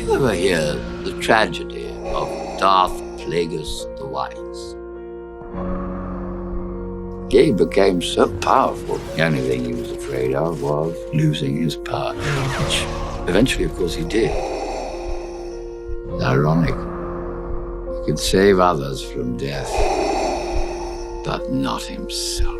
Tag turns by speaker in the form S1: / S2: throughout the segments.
S1: you ever hear the tragedy of Darth Plagueis the Wise? He became so powerful, the only thing he was afraid of was losing his power, which eventually, of course, he did. It's ironic. He could save others from death, but not himself.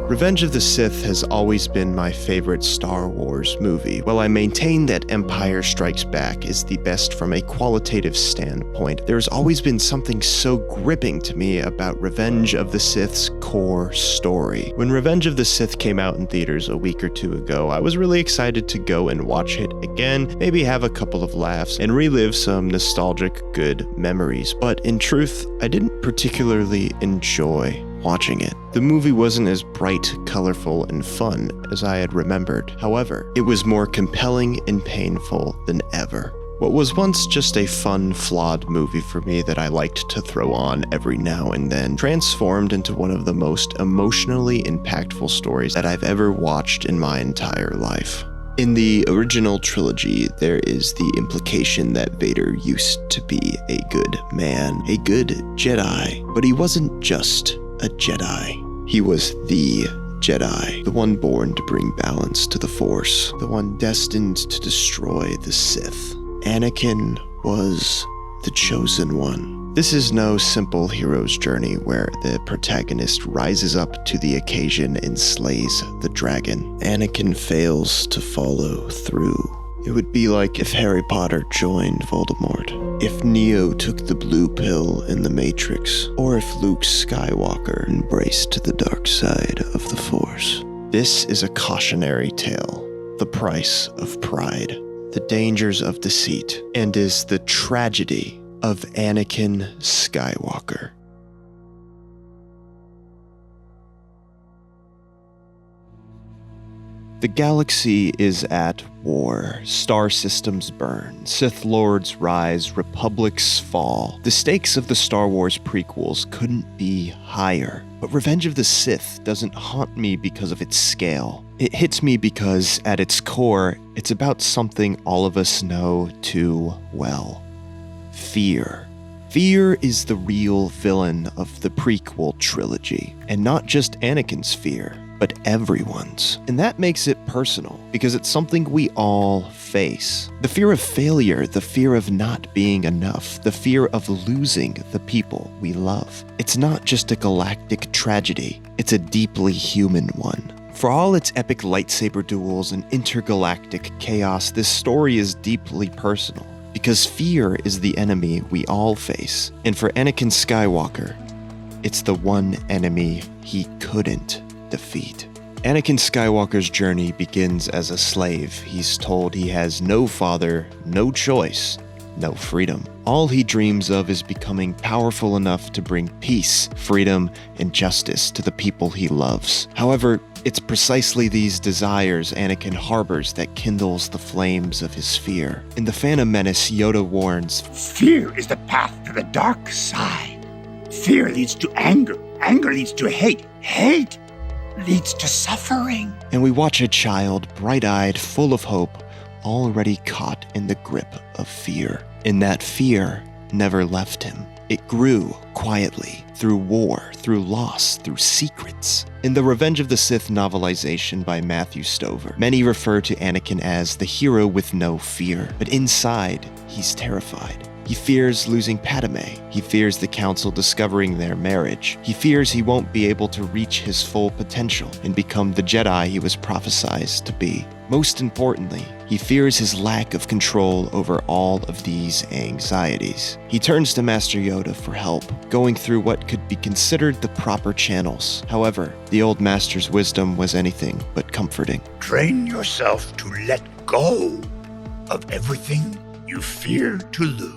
S2: Revenge of the Sith has always been my favorite Star Wars movie. While I maintain that Empire Strikes Back is the best from a qualitative standpoint, there's always been something so gripping to me about Revenge of the Sith's core story. When Revenge of the Sith came out in theaters a week or two ago, I was really excited to go and watch it again, maybe have a couple of laughs, and relive some nostalgic good memories. But in truth, I didn't particularly enjoy watching it. The movie wasn't as bright, colorful, and fun as I had remembered. However, it was more compelling and painful than ever. What was once just a fun, flawed movie for me that I liked to throw on every now and then transformed into one of the most emotionally impactful stories that I've ever watched in my entire life. In the original trilogy, there is the implication that Vader used to be a good man, a good Jedi, but he wasn't just a Jedi. He was the Jedi, the one born to bring balance to the Force, the one destined to destroy the Sith. Anakin was the chosen one. This is no simple hero's journey where the protagonist rises up to the occasion and slays the dragon. Anakin fails to follow through. It would be like if Harry Potter joined Voldemort, if Neo took the blue pill in the Matrix, or if Luke Skywalker embraced the dark side of the Force. This is a cautionary tale, the price of pride, the dangers of deceit, and is the tragedy of Anakin Skywalker. The galaxy is at war. Star systems burn. Sith lords rise. Republics fall. The stakes of the Star Wars prequels couldn't be higher. But Revenge of the Sith doesn't haunt me because of its scale. It hits me because, at its core, it's about something all of us know too well. Fear. Fear is the real villain of the prequel trilogy. And not just Anakin's fear, but everyone's. And that makes it personal, because it's something we all face. The fear of failure, the fear of not being enough, the fear of losing the people we love. It's not just a galactic tragedy, it's a deeply human one. For all its epic lightsaber duels and intergalactic chaos, this story is deeply personal, because fear is the enemy we all face. And for Anakin Skywalker, it's the one enemy he couldn't defeat. Anakin Skywalker's journey begins as a slave. He's told he has no father, no choice, no freedom. All he dreams of is becoming powerful enough to bring peace, freedom, and justice to the people he loves. However, it's precisely these desires Anakin harbors that kindles the flames of his fear. In The Phantom Menace, Yoda warns,
S3: "Fear is the path to the dark side. Fear leads to anger. Anger leads to hate. Hate leads to suffering."
S2: And we watch a child, bright-eyed, full of hope, already caught in the grip of fear. And that fear never left him. It grew quietly, through war, through loss, through secrets. In the Revenge of the Sith novelization by Matthew Stover, many refer to Anakin as the hero with no fear. But inside, he's terrified. He fears losing Padme. He fears the Council discovering their marriage. He fears he won't be able to reach his full potential and become the Jedi he was prophesied to be. Most importantly, he fears his lack of control over all of these anxieties. He turns to Master Yoda for help, going through what could be considered the proper channels. However, the old Master's wisdom was anything but comforting.
S3: Train yourself to let go of everything you fear to lose.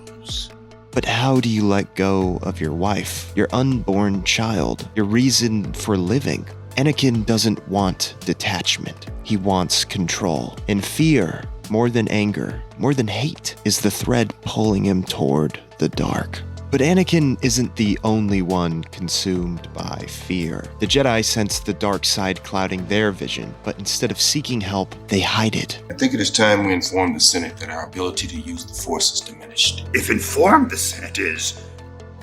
S2: But how do you let go of your wife, your unborn child, your reason for living? Anakin doesn't want detachment. He wants control. And fear, more than anger, more than hate, is the thread pulling him toward the dark. But Anakin isn't the only one consumed by fear. The Jedi sense the dark side clouding their vision, but instead of seeking help, they hide it.
S4: I think it is time we inform the Senate that our ability to use the Force is diminished.
S3: If inform the Senate is,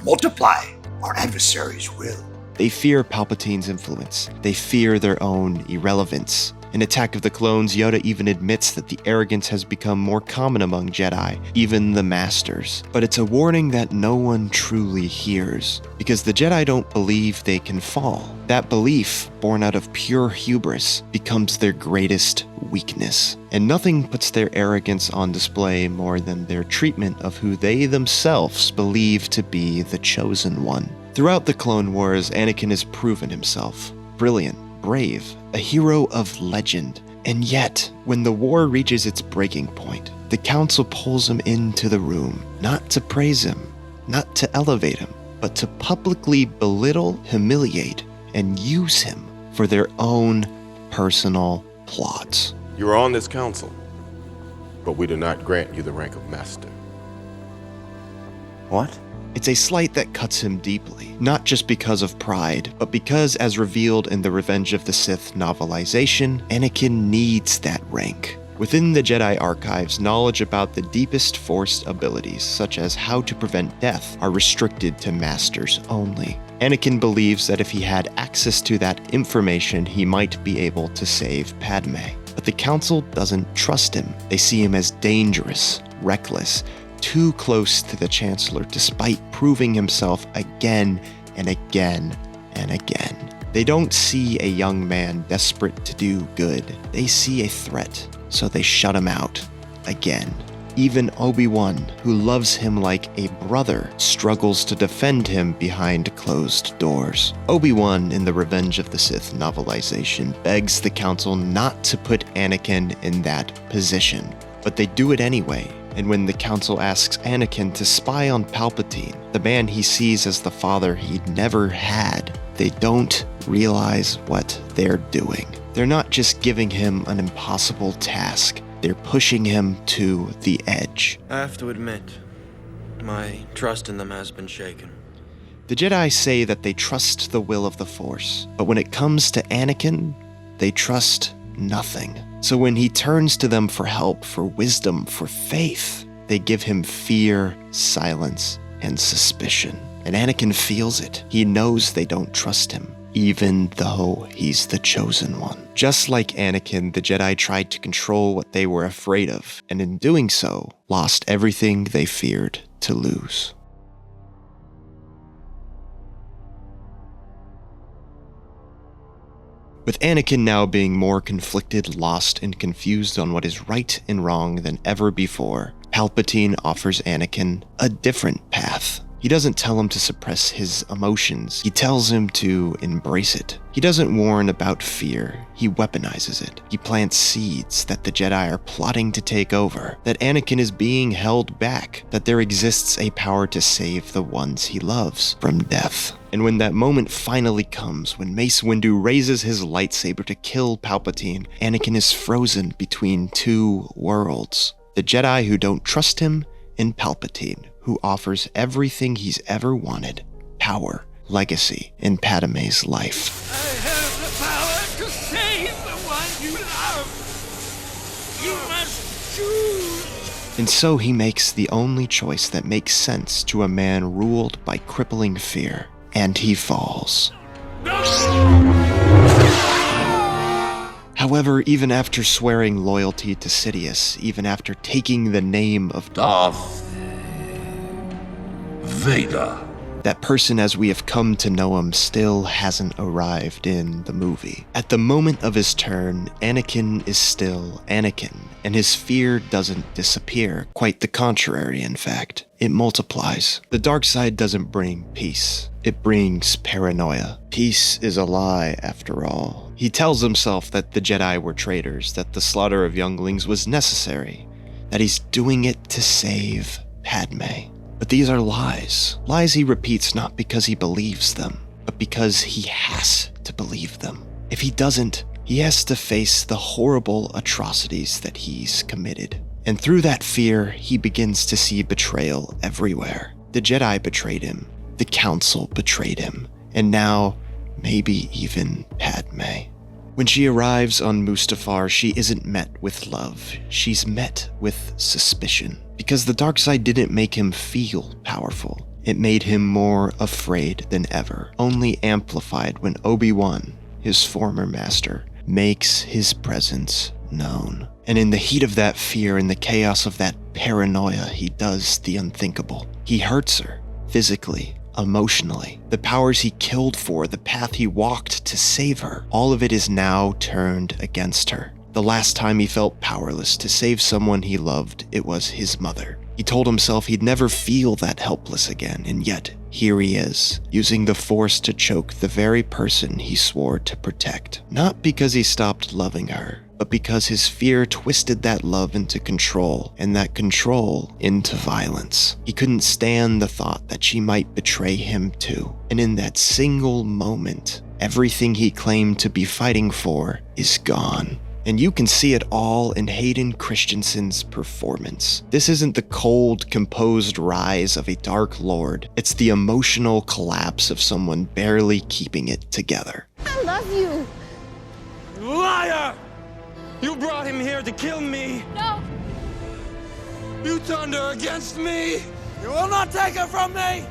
S3: multiply, our adversaries will.
S2: They fear Palpatine's influence. They fear their own irrelevance. In Attack of the Clones, Yoda even admits that the arrogance has become more common among Jedi, even the Masters. But it's a warning that no one truly hears, because the Jedi don't believe they can fall. That belief, born out of pure hubris, becomes their greatest weakness. And nothing puts their arrogance on display more than their treatment of who they themselves believe to be the Chosen One. Throughout the Clone Wars, Anakin has proven himself brilliant, brave, a hero of legend. And yet, when the war reaches its breaking point, the Council pulls him into the room, not to praise him, not to elevate him, but to publicly belittle, humiliate, and use him for their own personal plots.
S5: You are on this council, but we do not grant you the rank of master.
S6: What?
S2: It's a slight that cuts him deeply, not just because of pride, but because, as revealed in the Revenge of the Sith novelization, Anakin needs that rank. Within the Jedi archives, knowledge about the deepest Force abilities, such as how to prevent death, are restricted to Masters only. Anakin believes that if he had access to that information, he might be able to save Padme. But the Council doesn't trust him. They see him as dangerous, reckless, too close to the Chancellor despite proving himself again and again and again. They don't see a young man desperate to do good. They see a threat, so they shut him out again. Even Obi-Wan, who loves him like a brother, struggles to defend him behind closed doors. Obi-Wan in the Revenge of the Sith novelization begs the Council not to put Anakin in that position, but they do it anyway. And when the Council asks Anakin to spy on Palpatine, the man he sees as the father he'd never had, they don't realize what they're doing. They're not just giving him an impossible task, they're pushing him to the edge.
S6: I have to admit, my trust in them has been shaken.
S2: The Jedi say that they trust the will of the Force, but when it comes to Anakin, they trust nothing. So when he turns to them for help, for wisdom, for faith, they give him fear, silence, and suspicion. And Anakin feels it. He knows they don't trust him, even though he's the Chosen One. Just like Anakin, the Jedi tried to control what they were afraid of, and in doing so, lost everything they feared to lose. With Anakin now being more conflicted, lost, and confused on what is right and wrong than ever before, Palpatine offers Anakin a different path. He doesn't tell him to suppress his emotions, he tells him to embrace it. He doesn't warn about fear, he weaponizes it. He plants seeds that the Jedi are plotting to take over, that Anakin is being held back, that there exists a power to save the ones he loves from death. And when that moment finally comes, when Mace Windu raises his lightsaber to kill Palpatine, Anakin is frozen between two worlds. The Jedi who don't trust him, and Palpatine, who offers everything he's ever wanted: power, legacy, and Padme's life.
S7: I have the power to save the one you love. You must choose.
S2: And so he makes the only choice that makes sense to a man ruled by crippling fear, and he falls. However, even after swearing loyalty to Sidious, even after taking the name of
S1: Darth Vader,
S2: that person as we have come to know him still hasn't arrived in the movie. At the moment of his turn, Anakin is still Anakin, and his fear doesn't disappear. Quite the contrary, in fact. It multiplies. The dark side doesn't bring peace. It brings paranoia. Peace is a lie, after all. He tells himself that the Jedi were traitors, that the slaughter of younglings was necessary, that he's doing it to save Padme. But these are lies. Lies he repeats not because he believes them, but because he has to believe them. If he doesn't, he has to face the horrible atrocities that he's committed. And through that fear, he begins to see betrayal everywhere. The Jedi betrayed him. The Council betrayed him. And now, maybe even Padme. When she arrives on Mustafar, she isn't met with love. She's met with suspicion. Because the dark side didn't make him feel powerful. It made him more afraid than ever, only amplified when Obi-Wan, his former master, makes his presence known. And in the heat of that fear, in the chaos of that paranoia, he does the unthinkable. He hurts her, physically, emotionally. The powers he killed for, the path he walked to save her, all of it is now turned against her. The last time he felt powerless to save someone he loved, it was his mother. He told himself he'd never feel that helpless again, and yet, here he is, using the Force to choke the very person he swore to protect. Not because he stopped loving her, but because his fear twisted that love into control, and that control into violence. He couldn't stand the thought that she might betray him too. And in that single moment, everything he claimed to be fighting for is gone. And you can see it all in Hayden Christensen's performance. This isn't the cold, composed rise of a Dark Lord. It's the emotional collapse of someone barely keeping it together.
S8: I love you.
S7: Liar! You brought him here to kill me!
S8: No!
S7: You turned her against me! You will not take her from me!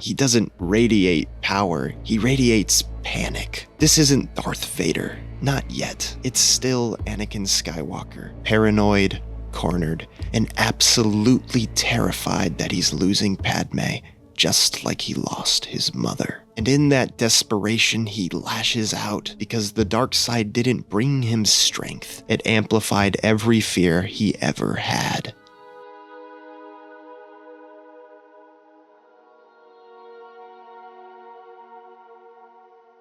S2: He doesn't radiate power, he radiates panic. This isn't Darth Vader. Not yet. It's still Anakin Skywalker, paranoid, cornered, and absolutely terrified that he's losing Padme, just like he lost his mother. And in that desperation, he lashes out because the dark side didn't bring him strength. It amplified every fear he ever had.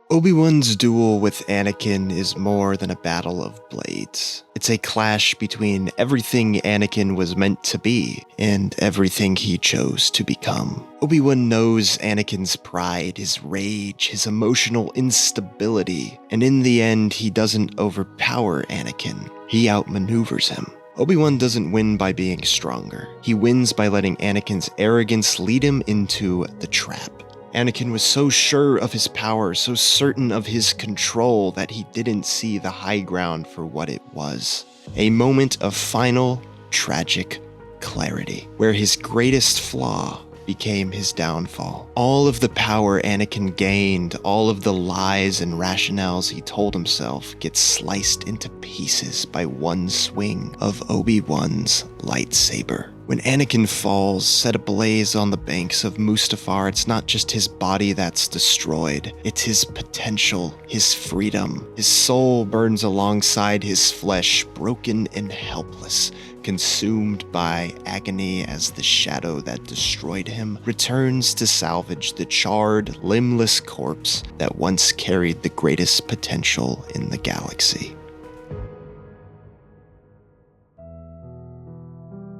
S2: Obi-Wan's duel with Anakin is more than a battle of blades. It's a clash between everything Anakin was meant to be and everything he chose to become. Obi-Wan knows Anakin's pride, his rage, his emotional instability, and in the end, he doesn't overpower Anakin. He outmaneuvers him. Obi-Wan doesn't win by being stronger. He wins by letting Anakin's arrogance lead him into the trap. Anakin was so sure of his power, so certain of his control that he didn't see the high ground for what it was. A moment of final, tragic clarity, where his greatest flaw became his downfall. All of the power Anakin gained, all of the lies and rationales he told himself get sliced into pieces by one swing of Obi-Wan's lightsaber. When Anakin falls, set ablaze on the banks of Mustafar, it's not just his body that's destroyed, it's his potential, his freedom. His soul burns alongside his flesh, broken and helpless, consumed by agony as the shadow that destroyed him returns to salvage the charred, limbless corpse that once carried the greatest potential in the galaxy.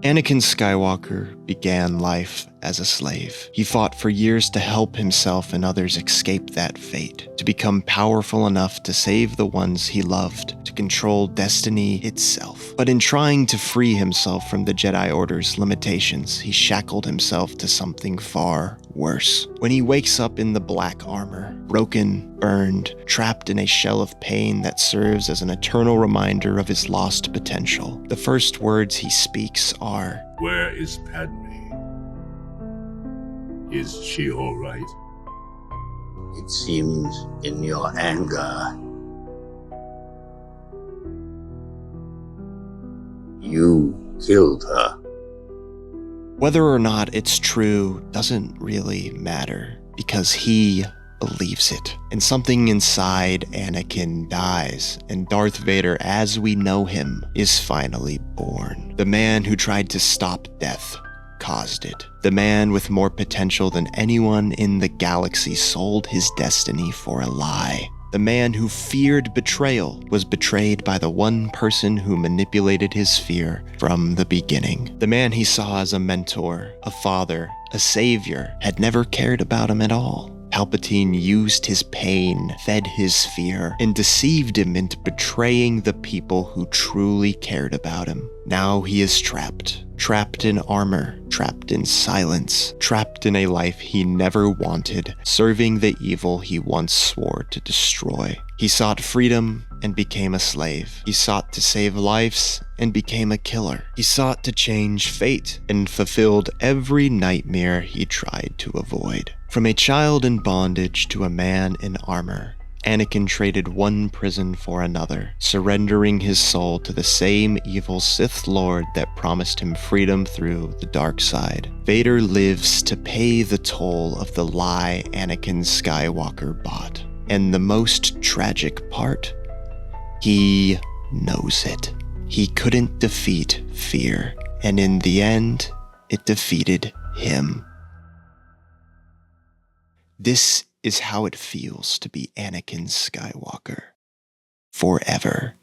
S2: Anakin Skywalker began life as a slave. He fought for years to help himself and others escape that fate, to become powerful enough to save the ones he loved, to control destiny itself. But in trying to free himself from the Jedi Order's limitations, he shackled himself to something far worse. When he wakes up in the black armor, broken, burned, trapped in a shell of pain that serves as an eternal reminder of his lost potential, the first words he speaks are,
S9: "Where is Padme? Is she all right?"
S1: It seems in your anger, you killed her.
S2: Whether or not it's true doesn't really matter, because he believes it. And something inside Anakin dies, and Darth Vader, as we know him, is finally born. The man who tried to stop death caused it. The man with more potential than anyone in the galaxy sold his destiny for a lie. The man who feared betrayal was betrayed by the one person who manipulated his fear from the beginning. The man he saw as a mentor, a father, a savior, had never cared about him at all. Palpatine used his pain, fed his fear, and deceived him into betraying the people who truly cared about him. Now he is trapped. Trapped in armor, trapped in silence, trapped in a life he never wanted, serving the evil he once swore to destroy. He sought freedom and became a slave. He sought to save lives and became a killer. He sought to change fate and fulfilled every nightmare he tried to avoid. From a child in bondage to a man in armor, Anakin traded one prison for another, surrendering his soul to the same evil Sith Lord that promised him freedom through the dark side. Vader lives to pay the toll of the lie Anakin Skywalker bought. And the most tragic part? He knows it. He couldn't defeat fear, and in the end, it defeated him. This is how it feels to be Anakin Skywalker. Forever.